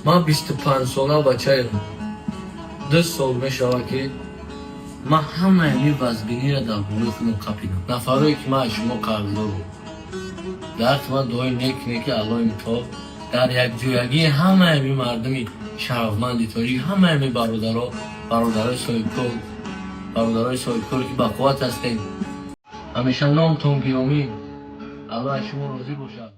من 25 ساله بچه ام. 2 سال میشود که من همه این وزبینی را در گروه خودم قپیدم. نفرهایی که من شما قرضدار بود. در که من دعای نیک الله متعال در یک جویگی همه این مردمی شرفمندی تاجیک، همه این برادرای صاحبکار که با قوت هستیم، همیشه نامتون گرامی. الله شما راضی باشد.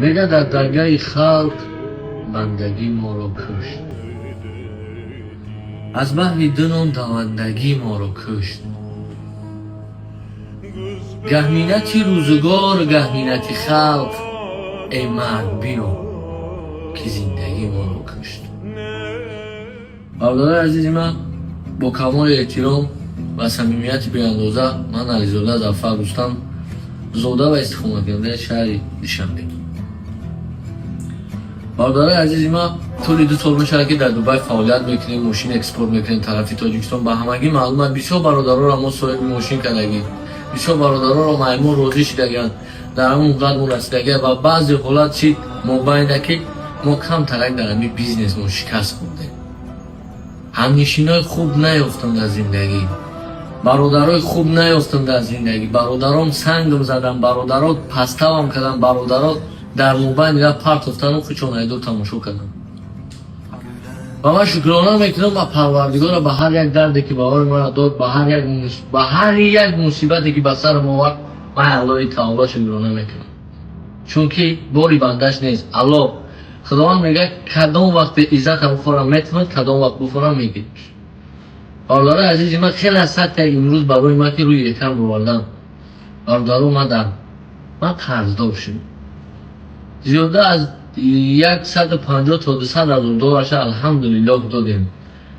میگه در درگاه خلق بندگی ما را کشت، از بحر دنون دوندگی ما را کشت. گهمینتی روزگار گهمینتی خلق، ای مرد بیا که زندگی ما را کشت. برادر عزیز من، با کمال احترام و صمیمیت بی‌اندازه، من علیزاده ظفر رستم زاده و استقامت کننده شهر دوشنبه. برادر عزیز من، طولی 2 سال میشه که در دبی فعالیت میکنیم، ماشین اکسپورت میکنیم طرفی تاجیکستان. به همگی معلومه بسیار برادرها را ما صاحب ماشین کردگی، بسیار برادرها را مایمون راضی شدگی، در همون قدر رسیدگی و بعضی حالات چی مبینه که ما کم ترک در همین بیزنس ما شکست خوردیم. همنشینای خوب نیافتم در زندگی، برادرای خوب نیافتم در زندگی. برادرام سنگم زدن، برادرات پستوام کردن، برادرات در موبایل را پرت افتادن و خودشون ایدو تماشا کردن. و من شکرانه میکنم به پروردگار به هر یک دردی که باور من داد، به هر یک مصیبتی که به سر ما آورد، من الله تعالی شکرانه میکنم، چون که باری بندش نیست. الله خداوند میگه کدام وقت عزت بخورم میتونم، کدام وقت بخورم میگه. برادر عزیز من، خیلی از سطح امروز برای من که روی یکم بردم، برادر من قرضدار شدم. زیاده از 150 تا 200,000 دلار الحمدلله دادیم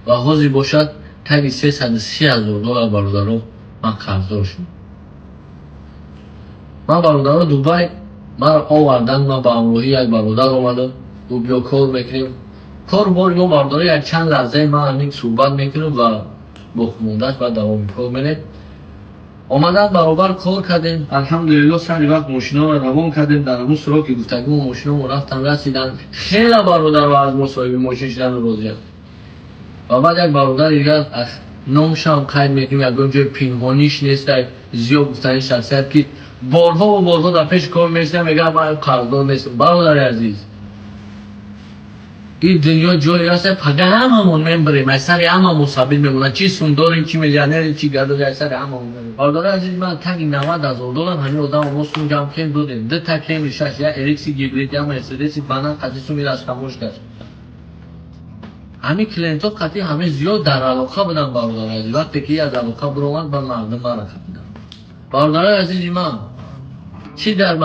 و حاضر باشد تا 330,000 دلار برادران من قرضدار شدم. من برادران دبی مرا آوردن، من با همراهی یک برادر آمدم و بیا کار میکنیم. کار بار ما برادر یک چند لحظه من همین صحبت میکنیم و با خموندت و دوام کار میکنیم. آمدن برابر کار کردیم، الحمدلله سری وقت ماشینا رو روان کردیم. در همون سراغ که گفتگو ماشینا ما رفتن رسیدن، خیلی برادر و از ما صاحب ماشین شدن راضی. و بعد یک برادر دیگر نامش هم قید میکنیم، یک جای پنهانیش نیست، زیاد گفتن شخصیت که بارها و بارها در پیش کار میرسیم میگه من قرضدار نیستم. برادر عزیز، این دنیا جایی هست فقط هممون میبریم، اثر هممون ثابت میمونن، چی سونداریم، چی میلیونریم، چی گردو، اثر هممون میبریم. برادر عزیز من، تنگ 90,000 دلار همین آدم ما سون جمع کردیم دادیم. 2 تا کلیم ریشش، یا اریکسی گیبریت یا مرسدسی بنا قضیه‌شو میره از خاموش کرد. همین کلینت‌ها قطعی همه زیاد در علاقه بودن برادر عزیز. وقتی که از علاقه برآمد با مردم مرا خریدن. برادر عزیز من، چی در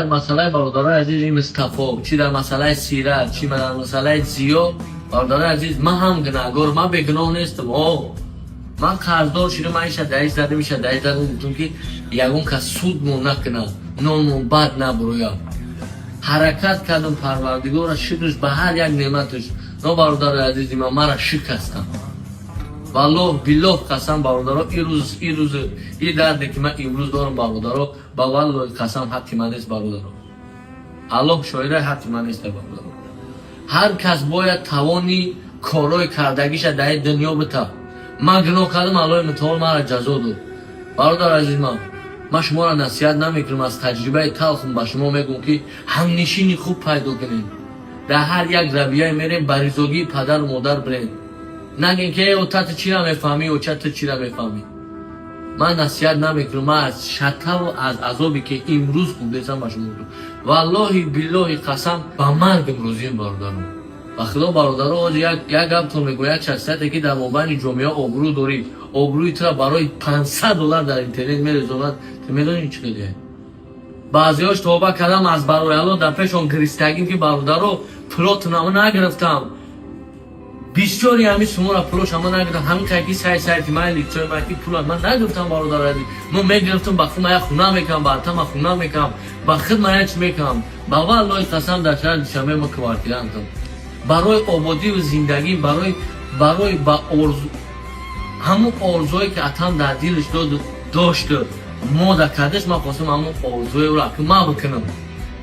مسئله برادر عزیز مصطفی، چی در مسئله سیرت، چی در مسئله زیاد، برادر عزیز من هم گناهکار، من بیگناه نیستم. من قرضدار شدم، من ایش دایش زدم چون که یگون که سود مون نکنه، نون بد نبرویا. حرکت کردم، پروردگار شکرش به هر یک نعمتش. نه برادر عزیز من، مرا شکستم. والله بالله قسم برادرها، این دردی که من امروز دارم برادرها، با والله قسم حقی من نیست برادرها. الله شاهده حقی من نیست برادرها. هر کس باید توانی کارای کردگیش در دنیا بده. من گناه کردم، الله متعال مرا جزا داد. برادر عزیز من شما را نصیحت نمیکنم، از تجربه تلخم به شما میگم که همنشینی خوب پیدا کنید. در هر یک رویه میریم بریزگی پدر و مادر برید. نگین که او تا چی را میفهمی و چطور چی را میفهمی. من نصیحت نمیکنم، من از شتر و از عذابی که امروز خوندم به شما میگم. والله بالله قسم به مرگ امروزیم برادرم. و خدا برادرها یک گپ تو میگوید، شخصیتی که در مابین جامعه آبرو داری، آبروی تو برای 500 دلار در اینترنت میریزند، تو میدونی چی خیلیه. بعضیاش توبه کردم از برای الله در پیشون گریستگیم که برادرها پلات نامه نگرفتم. بسیاری همین شما را پلوش هم نگرفتم، همین که سایتی من لیکچر مکی پول من نگرفتم برادر عزیز. من میگرفتم با خود من خونه میکنم، با اتم خونه میکنم، با خود من چی میکنم. با والله قسم در شهر دوشنبه ما کوارتیرم. برای آبادی و زندگی، برای با همون آرزویی که اتم در دلش داشت ما در کردش، ما خواستم همون آرزوی را که ما بکنم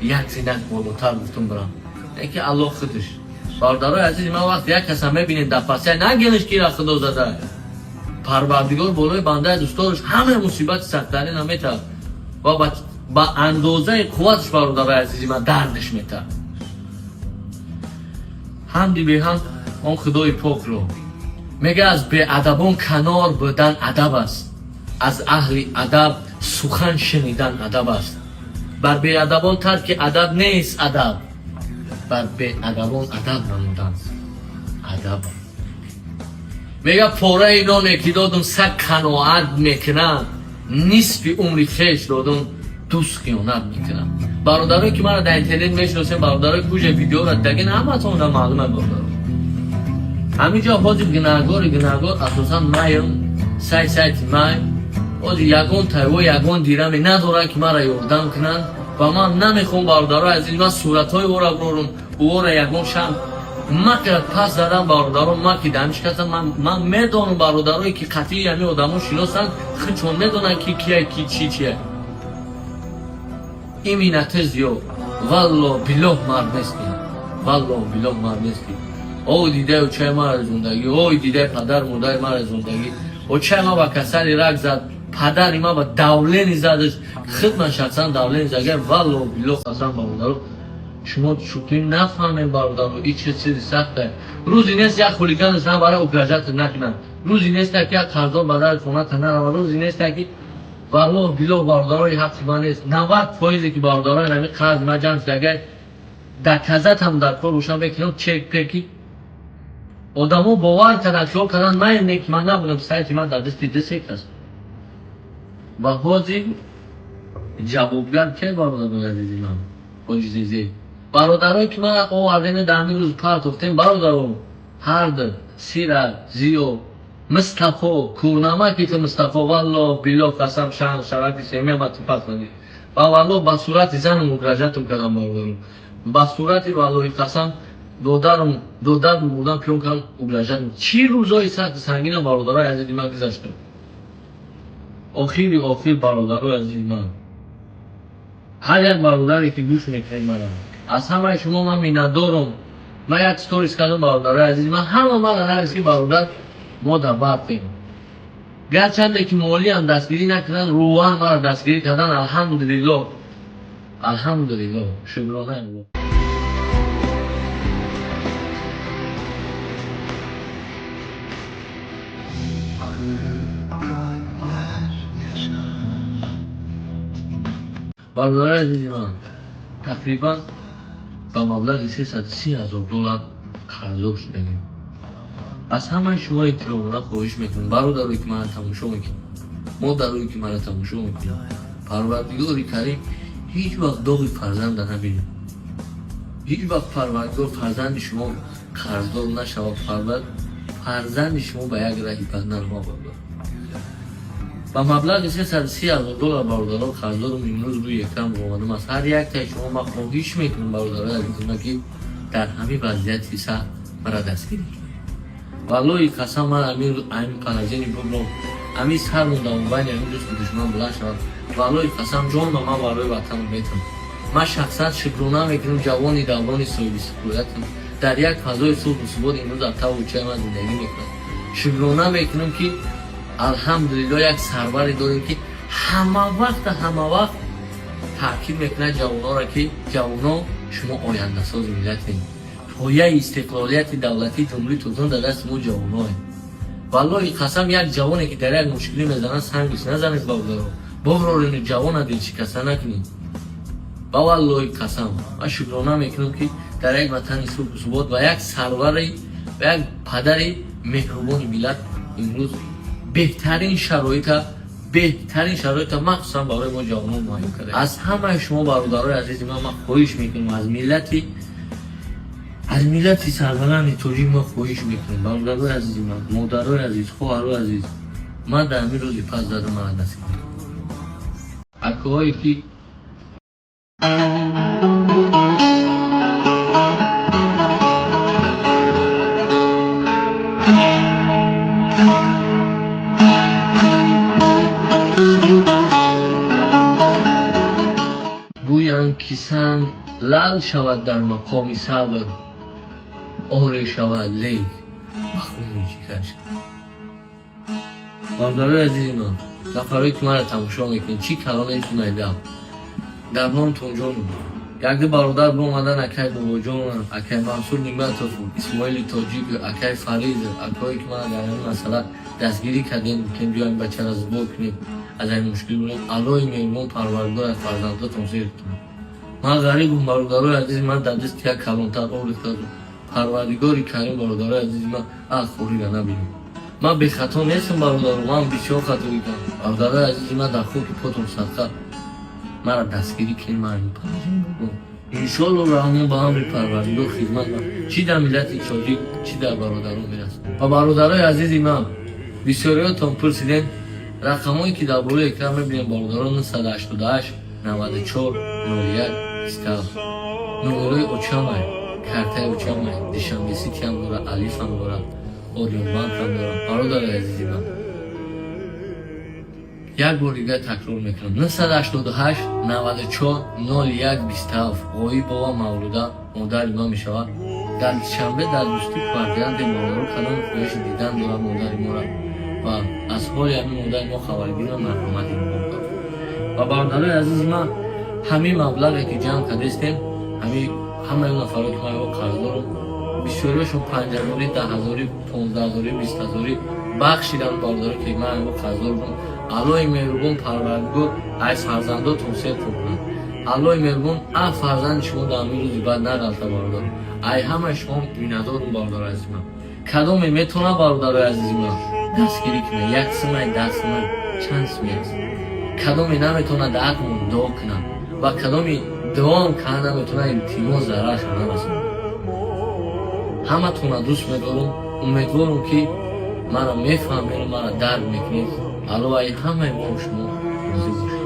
یک زندگی بالاتر گفتم برم. اینکه الله خودش برادرای عزیز من، وقت یک کس هم میبینید در پسیه نگنش که را خدا زده، پروردگار بالای بنده دوستارش همه مصیبت سختری نمیته و با اندازه قوتش برادرای عزیز من دردش میته. حمدی به هم اون خدای پاک رو میگه از به ادبان کنار بودن ادب است، از اهل ادب سخن شنیدن ادب است. بر به ادبان ترک ادب نیست ادب، بر به ادبان ادب نمودن ادب. میگه پاره نانی که دادم سگ قناعت میکنم، نصف عمری خویش دادم دوست خیانت میکنم. برادرایی که من را در اینترنت میشناسین، برادرای کجا ویدیو را دیدین، همتون را معلومه برادر. همینجا حاضر گناهگار اساسا مایم سایت مایم حاضر یگان تایو یگان دیرمی ندارن که من را یاردم کنن و من نمیخوام برادرای عزیز من صورتهای او را برورم، او را یگان شم ما که پس دادم برادران ما که دانش کردم. من میدونم برادرایی که قطعی یعنی آدمو شناسن خیلی چون میدونن کی کیه کی چیه. این مینت زیاد والله بالله مرد نیست، والله بالله مرد نیست. او دیده و چه ما زندگی، او دیده پدر مادر ما زندگی، و چه ما با کسری رگ زد، پدر ما با دولینی زدش، خود من شخصا دولینی زده. والله بالله قسم برادران شما شوخی نفهمین برادران، این چه چیزی سخته. روزی نیست یک خولیگان زن برای اخراجات نکنن، روزی نیست که یک قرضان برای خونه تنها، روزی نیست که والله بالله برادرای حق من نیست. 90% که برادرای نمی قرض ما جمع شده در کزت هم در کار روشن بکنم چک پکی آدمو باور کردن شو کردن من نیک من نبودم، سایت من در دستی یک است و حاضی جوابگر که برادرای عزیزی من عزیزی برادرای که من آوردن در همین روز پارت افتیم برادران هرد سیرت زیو مصطفی کورنمه که مصطفی والله بالله قسم شرکی سیمی ما تپاس ندید و والله با صورت زن مراجعتم کردم برادران، با صورت والله قسم دودارم بودم پیون کردم مراجعتم. چی روزای سخت سنگین برادرای عزیز من گذشتم. آخیر برادرای عزیز من، هر یک برادری که گوش میکنید من از همه شما من میندارم. من یک ستوریز کردم برادرای عزیز من، همه من نرسی برادر ما در برقیم گرچنده که مالی هم دستگیری نکردن، روحان ما دستگیری کردن. الحمدلله الحمدلله شکرانه الله. برادرای عزیز من تقریبا با مبلغ 330,000 دلار قرض شدیم. از همه شما احتراماً خواهش میکنم برادرایی که من تماشا میکنم، مادرایی که من تماشا میکنم، پروردگار کریم هیچ وقت داغ فرزند نبینه، هیچ وقت پروردگار فرزند شما قرضدار نشود، فرزند شما به یک راه بندر ما ببرد. با مبلغ 330,000 دلار برادران قرضدارم امروز روی اکرام آمدم است. هر یک تا شما ما خواهش میکنم برادرای عزیز من که در همین وضعیت سخت مرا دستگیری کنید. والله قسم من امین پناهجویی بگم امین سر موندم و بین امین دوست دشمن بلند شد. والله قسم جان من برای وطن میتونم. من شخصا شکرانه میکنم جوانی دوران صاحب سکویتم در یک فضای صلح و ثبات امروز در تو و چه من زندگی میکنم. شکرانه میکنم که الحمدلله یک سرور داریم که همه وقت تاکید میکنه جوانا را که جوانا شما آینده ساز ملتین، پایه استقلالیت دولتی جمهوری توزان در دست ما جواناه. والله قسم یک جوانی که در یک مشکلی میزنن سنگش نزنید ببرارین جوان دل شکسته نکنید. با والله قسم من شکرانه میکنم که در یک وطن صلح و ثبات و یک سروری و یک پدر مهربان ملت امروز بهترین شرایط مخصوصا برای ما جوانان مهم کرده. از همه شما برادرای عزیز من خواهش میکنم، از ملت سروران توجیه ما خواهش میکنم برادرای عزیز من، مادرای عزیز، خواهرای عزیز، من در همین روزی پس دادم من دست کنم اکوهایی که گویند که سنگ لعل شود در مقام صبر، آره شود لیک بخون جیگرش. باردارای عزیز من، نفرهایی که من را تماشا میکنید چی کلام ایتون ایدم در نام تونجان بود. یک برادر با اومدن اکای باباجان، اکای منصور نیمتوف، اسماعیل تاجیک، اکای فرید، اکایی که من در این مسئله دستگیری کردیم که بیایم بچه را زبا کنیم، از این مشکل بودیم. الهی مهربان پروردگار از فرزنداتون زیر کنیم. من غریبم برادرای عزیز من در دست یک کلانتر آوریخته پروردگار کریم برادرای عزیز من از خوری را نبینیم. من بی خطا نیستم برادر، من بسیار خطا میکنم. برادرای عزیز من در خاک پاتون صدقه مرا دستگیری کنیم، من انشالله رحمان با هم پروردگار خدمت کنم، چی در ملت تاجیک چی در برادران میرسه. و برادرای عزیز من بسیاریاتون پرسیدین رقمایی که در باره اکرام میبینیم برادران 188 94 01 27 نمره اوچامای کارتای اوچامای دیشنبه سیتی هم داره، الیف هم داره، اوریون بانک هم داره. برادرای عزیز من یک بار دیگه تکرار میکنم 988 94 01 27 قوی بابا مولوده مادر ما میشود. در شنبه در دوستی فرزند ما رو کلام خواهش دیدن دارم مادر ما را و از حال همین مادر ما خبرگیر و مرحمت این بابا. و برادرای عزیز من همین مبلغی که جمع کردیم همه نفرات که ما قرض دارم بسیاریشون 50,000 10,000 15,000 20,000 بخشیدن برادران که من قرض دارم. الهی مهربان پروردگار از فرزنداتون سیر کنه. الهی مهربان از فرزند شما در امیر روزی بعد نغلطه برادر. ای همه شما بیندارون برادر عزیز من کدومی میتونه برادر عزیز من دستگیری کنه، یک سمه 10 سمه چند سمه است، کدومی نمیتونه دعتمون دعا کنه و کدومی دعا هم که نمیتونه التماس ضررش نرسونه. همه تونه دوست میدارم، امیدوارم که مرا میفهمید و مرا درک میکنید. الهی همه ما شما روزی باشید.